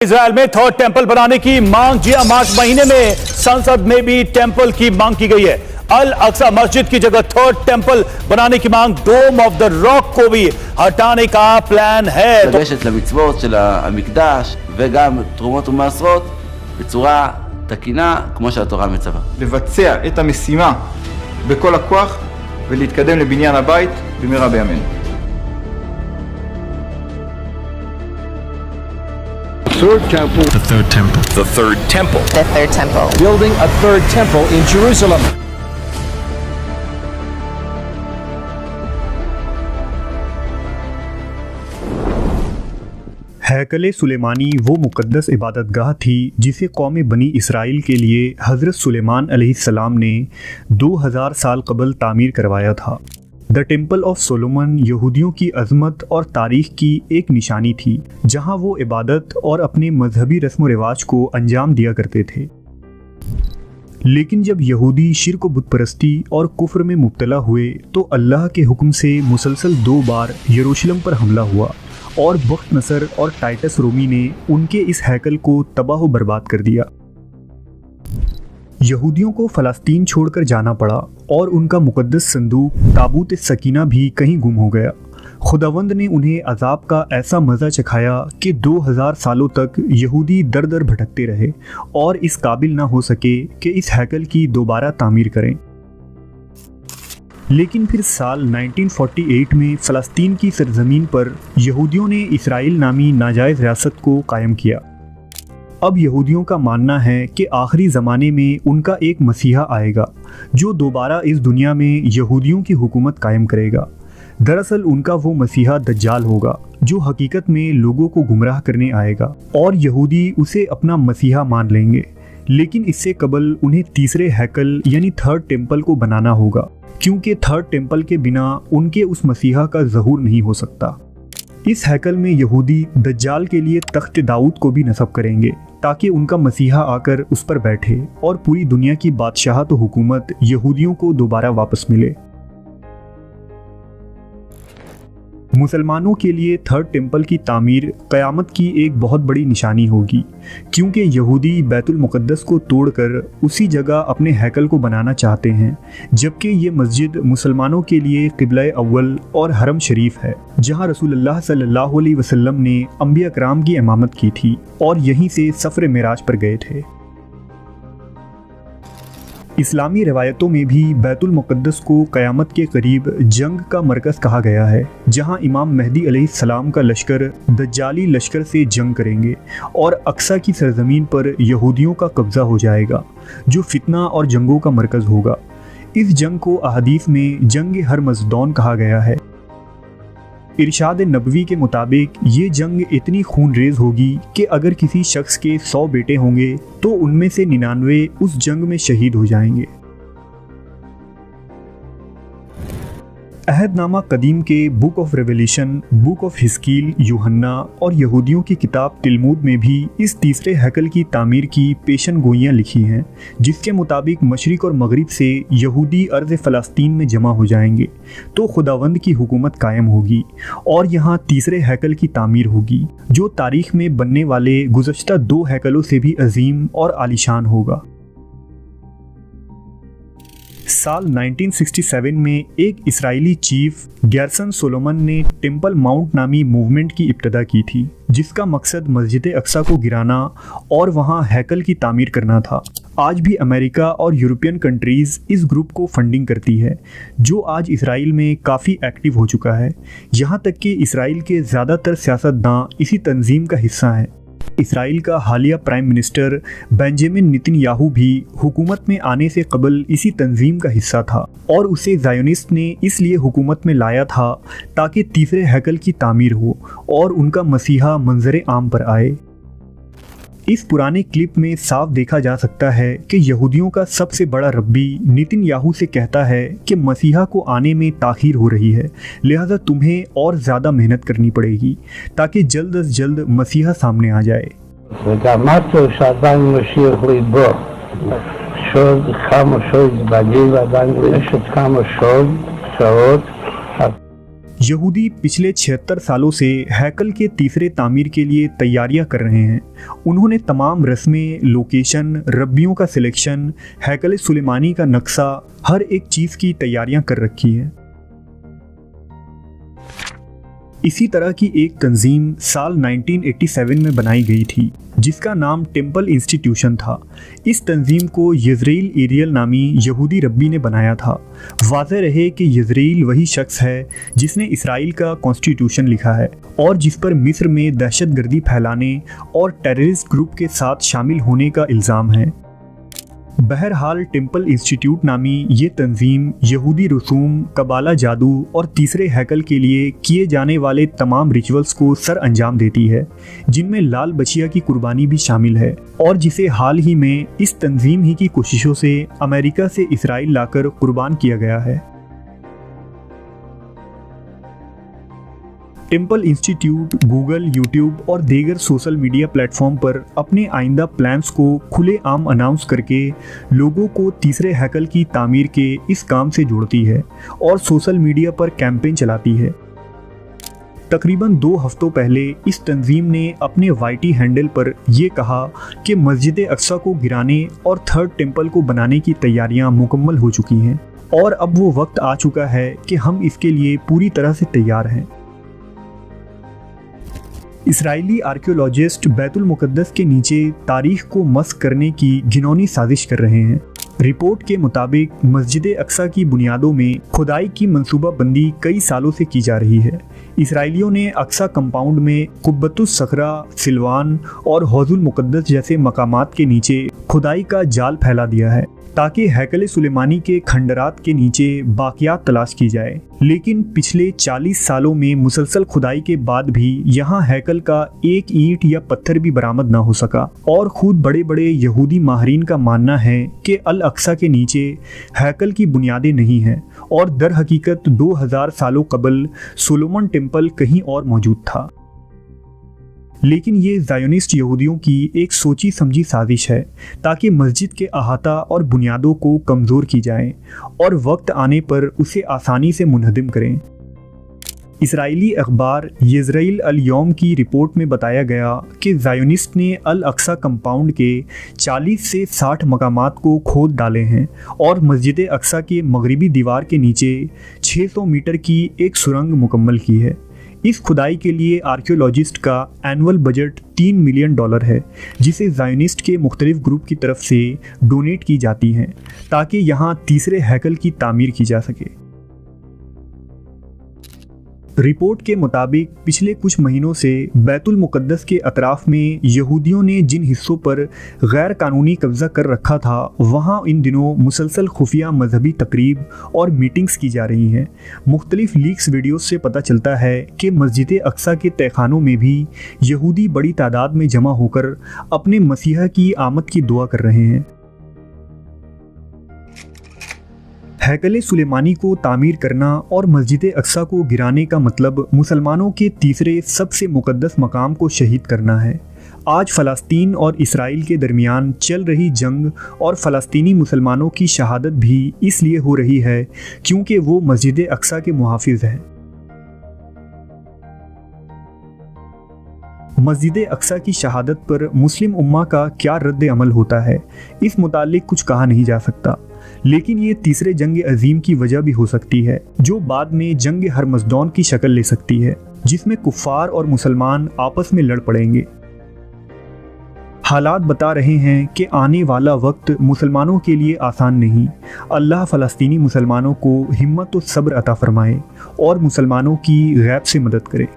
Israel में third temple बनाने की मांग जिया मार्च महीने में संसद में भी टेंपल की मांग की गई है। अल अक्सा मस्जिद की जगह थर्ड टेंपल बनाने की मांग, डोम ऑफ द रॉक को भी हटाने का प्लान है। לגשת למצוות של המקדש וגם תרומות ומעשרות בצורה תקינה כמו שהתורה מצווה. לבצע את המשימה בכל הכוח ולהתקדם לבניין הבית במהרה בימינו. The third temple. The third temple. The third temple. Building a third temple in Jerusalem. हैकल Sulemani वो मुक़द्दस इबादतगाह थी जिसे कौम बनी इसराइल के लिए हज़रत सुलेमान अलैहिस्सलाम ने 2000 साल कबल तामीर करवाया था। द टेम्पल ऑफ सोलोमन यहूदियों की अज़मत और तारीख़ की एक निशानी थी, जहां वो इबादत और अपने मजहबी रस्म व रिवाज को अंजाम दिया करते थे। लेकिन जब यहूदी शिर्क बुत परस्ती और कुफ्र में मुब्तला हुए तो अल्लाह के हुक्म से मुसलसल 2 बार यरूशलेम पर हमला हुआ और बख्त नसर और टाइटस रोमी ने उनके इस हैकल को तबाह व बर्बाद कर दिया। यहूदियों को फ़लस्तीन छोड़कर जाना पड़ा और उनका मुक़द्दस संदूक ताबूत सकीना भी कहीं गुम हो गया। खुदावंद ने उन्हें अजाब का ऐसा मज़ा चखाया कि 2000 सालों तक यहूदी दर दर भटकते रहे और इस काबिल ना हो सके कि इस हैकल की दोबारा तामीर करें। लेकिन फिर साल 1948 में फ़लस्तीन की सरज़मीन पर यहूदियों ने इसराइल नामी नाजायज़ रियासत को कायम किया। अब यहूदियों का मानना है कि आखिरी ज़माने में उनका एक मसीहा आएगा जो दोबारा इस दुनिया में यहूदियों की हुकूमत कायम करेगा। दरअसल उनका वो मसीहा दज्जाल होगा जो हकीकत में लोगों को गुमराह करने आएगा और यहूदी उसे अपना मसीहा मान लेंगे। लेकिन इससे कबल उन्हें तीसरे हैकल यानी थर्ड टेम्पल को बनाना होगा, क्योंकि थर्ड टेम्पल के बिना उनके उस मसीहा का ज़हूर नहीं हो सकता। इस हैकल में यहूदी दज्जाल के लिए तख्त दाऊद को भी नस्ब करेंगे ताकि उनका मसीहा आकर उस पर बैठे और पूरी दुनिया की बादशाहत व हुकूमत यहूदियों को दोबारा वापस मिले। मुसलमानों के लिए थर्ड टेम्पल की तामीर क़यामत की एक बहुत बड़ी निशानी होगी, क्योंकि यहूदी बैतुल मुक़द्दस को तोड़कर उसी जगह अपने हैकल को बनाना चाहते हैं, जबकि ये मस्जिद मुसलमानों के लिए क़िबला अव्वल और हरम शरीफ है, जहां रसूलुल्लाह सल्लल्लाहु अलैहि वसल्लम ने अंबिया कराम की इमामत की थी और यहीं से सफ़र मेराज पर गए थे। इस्लामी रवायतों में भी बैतुल मुक़द्दस को क़यामत के करीब जंग का मरकज़ कहा गया है, जहां इमाम मेहदी अलैहिस्सलाम का लश्कर दज्जाली लश्कर से जंग करेंगे और अक्सा की सरज़मीन पर यहूदियों का कब्ज़ा हो जाएगा, जो फितना और जंगों का मरकज़ होगा। इस जंग को अहादीस में जंग हरमज़दौन कहा गया है। इरशाद नबवी के मुताबिक ये जंग इतनी खूनरेज़ होगी कि अगर किसी शख्स के 100 बेटे होंगे तो उनमें से 99 उस जंग में शहीद हो जाएंगे। अहदनामा कदीम के book of revelation, book of हिस्कील, यूहन्ना और यहूदियों की किताब तिलमूद में भी इस तीसरे हैकल की तामीर की पेशन गोइयाँ लिखी हैं, जिसके मुताबिक मशरिक और मगरिब से यहूदी अर्ज़ फ़लस्तीन में जमा हो जाएंगे तो खुदावंद की हुकूमत कायम होगी और यहाँ तीसरे हैकल की तामीर होगी, जो तारीख़ में बनने वाले गुज़श्ता 2 हैकलों से भी अजीम और आलीशान होगा। साल 1967 में एक इस्राएली चीफ गैरसन सोलोमन ने टेम्पल माउंट नामी मूवमेंट की इब्तदा की थी, जिसका मकसद मस्जिद अक्सा को गिराना और वहां हैकल की तामीर करना था। आज भी अमेरिका और यूरोपियन कंट्रीज़ इस ग्रुप को फंडिंग करती है, जो आज इसराइल में काफ़ी एक्टिव हो चुका है। यहाँ तक कि इसराइल के ज़्यादातर सियासतदान इसी तंजीम का हिस्सा हैं। इसराइल का हालिया प्राइम मिनिस्टर बेंजामिन नेतन्याहू भी हुकूमत में आने से कबल इसी तंजीम का हिस्सा था और उसे ज़ायोनिस्ट ने इसलिए हुकूमत में लाया था ताकि तीसरे हैकल की तामीर हो और उनका मसीहा मंजर आम पर आए। इस पुराने क्लिप में साफ देखा जा सकता है कि यहूदियों का सबसे बड़ा रब्बी नेतन्याहू से कहता है कि मसीहा को आने में ताख़ीर हो रही है, लिहाजा तुम्हें और ज़्यादा मेहनत करनी पड़ेगी ताकि जल्द अज जल्द मसीहा सामने आ जाए। यहूदी पिछले 76 सालों से हैकल के तीसरे तामीर के लिए तैयारियां कर रहे हैं। उन्होंने तमाम रस्में, लोकेशन, रब्बियों का सिलेक्शन, हैकल सुलेमानी का नक्शा, हर एक चीज़ की तैयारियां कर रखी है। इसी तरह की एक तंजीम साल 1987 में बनाई गई थी जिसका नाम टेम्पल इंस्टीट्यूशन था। इस तंजीम को यज़रेल एरियल नामी यहूदी रब्बी ने बनाया था। वाज़ेह रहे कि यज़रेल वही शख्स है जिसने इसराइल का कॉन्स्टिट्यूशन लिखा है और जिस पर मिस्र में दहशतगर्दी फैलाने और टेररिस्ट ग्रुप के साथ शामिल होने का इल्ज़ाम है। बहरहाल टेम्पल इंस्टीट्यूट नामी ये तंजीम यहूदी रसूम, कबाला जादू और तीसरे हैकल के लिए किए जाने वाले तमाम रिचुअल्स को सर अंजाम देती है, जिनमें लाल बछिया की कुर्बानी भी शामिल है और जिसे हाल ही में इस तंजीम ही की कोशिशों से अमेरिका से इसराइल लाकर कुर्बान किया गया है। टेम्पल इंस्टीट्यूट गूगल, यूट्यूब और दीगर सोशल मीडिया प्लेटफॉर्म पर अपने आइंदा प्लान्स को खुलेआम अनाउंस करके लोगों को तीसरे हैकल की तामीर के इस काम से जोड़ती है और सोशल मीडिया पर कैंपेन चलाती है। तकरीबन 2 हफ्तों पहले इस तंजीम ने अपने वाईटी हैंडल पर यह कहा कि मस्जिद अक्सा को गिराने और थर्ड टेम्पल को बनाने की तैयारियां मुकम्मल हो चुकी हैं और अब वो वक्त आ चुका है कि हम इसके लिए पूरी तरह से तैयार हैं। इसराइली आर्कियोलॉजिस्ट बैतुल मुकद्दस के नीचे तारीख को मस्क करने की घिनौनी साजिश कर रहे हैं। रिपोर्ट के मुताबिक मस्जिद अक्सा की बुनियादों में खुदाई की मंसूबाबंदी कई सालों से की जा रही है। इसराइलियों ने अक्सा कंपाउंड में कुब्बतुस सखरा, सिलवान और हौजुल मुकद्दस जैसे मकामात के नीचे खुदाई का जाल फैला दिया है ताकि हैकल सुलेमानी के खंडरात के नीचे बाकियात तलाश की जाए। लेकिन पिछले 40 सालों में मुसलसल खुदाई के बाद भी यहाँ हैकल का एक ईंट या पत्थर भी बरामद ना हो सका और खुद बड़े बड़े यहूदी माहरीन का मानना है कि अल अक्सा के नीचे हैकल की बुनियादें नहीं हैं और दर हकीकत 2000 सालों कबल सोलोमन टेम्पल कहीं और मौजूद था। लेकिन ये ज़ायोनिस्ट यहूदियों की एक सोची समझी साजिश है ताकि मस्जिद के अहाता और बुनियादों को कमज़ोर की जाए और वक्त आने पर उसे आसानी से मुनहदिम करें। इसराइली अखबार यज़रेल अल यौम की रिपोर्ट में बताया गया कि ज़ायोनिस्ट ने अल अक्सा कंपाउंड के 40 से 60 मकामात को खोद डाले हैं और मस्जिद अक्सा के मगरिबी दीवार के नीचे 600 मीटर की एक सुरंग मुकम्मल की है। इस खुदाई के लिए आर्कियोलॉजिस्ट का एनुअल बजट $3 मिलियन है जिसे ज़ायोनिस्ट के मुख्तलिफ ग्रुप की तरफ से डोनेट की जाती हैं ताकि यहाँ तीसरे हैकल की तामीर की जा सके। रिपोर्ट के मुताबिक पिछले कुछ महीनों से बैतुल मुकद्दस के अतराफ में यहूदियों ने जिन हिस्सों पर गैर कानूनी कब्जा कर रखा था वहाँ इन दिनों मुसलसल खुफिया मजहबी तकरीब और मीटिंग्स की जा रही हैं। मुख्तलिफ लीक्स वीडियोस से पता चलता है कि मस्जिद अक्सा के तहखानों में भी यहूदी बड़ी तादाद में जमा होकर अपने मसीहा की आमद की दुआ कर रहे हैं। हैकल सुलेमानी को तामीर करना और मस्जिद अक्सा को गिराने का मतलब मुसलमानों के तीसरे सबसे मुकद्दस मकाम को शहीद करना है। आज फ़लस्तीन और इसराइल के दरमियान चल रही जंग और फ़लस्तीनी मुसलमानों की शहादत भी इसलिए हो रही है क्योंकि वो मस्जिद अक्सा के मुहाफिज हैं। मस्जिद अक्सा की शहादत पर मुस्लिम उम्मा का क्या रद्द अमल होता है, इस मुतालिक कुछ कहा नहीं जा सकता, लेकिन ये तीसरे जंग अजीम की वजह भी हो सकती है जो बाद में जंग हरमज़दौन की शक्ल ले सकती है, जिसमें कुफ़ार और मुसलमान आपस में लड़ पड़ेंगे। हालात बता रहे हैं कि आने वाला वक्त मुसलमानों के लिए आसान नहीं। अल्लाह फ़लस्तीनी मुसलमानों को हिम्मत और सब्र अता फरमाए और मुसलमानों की गैब से मदद करे।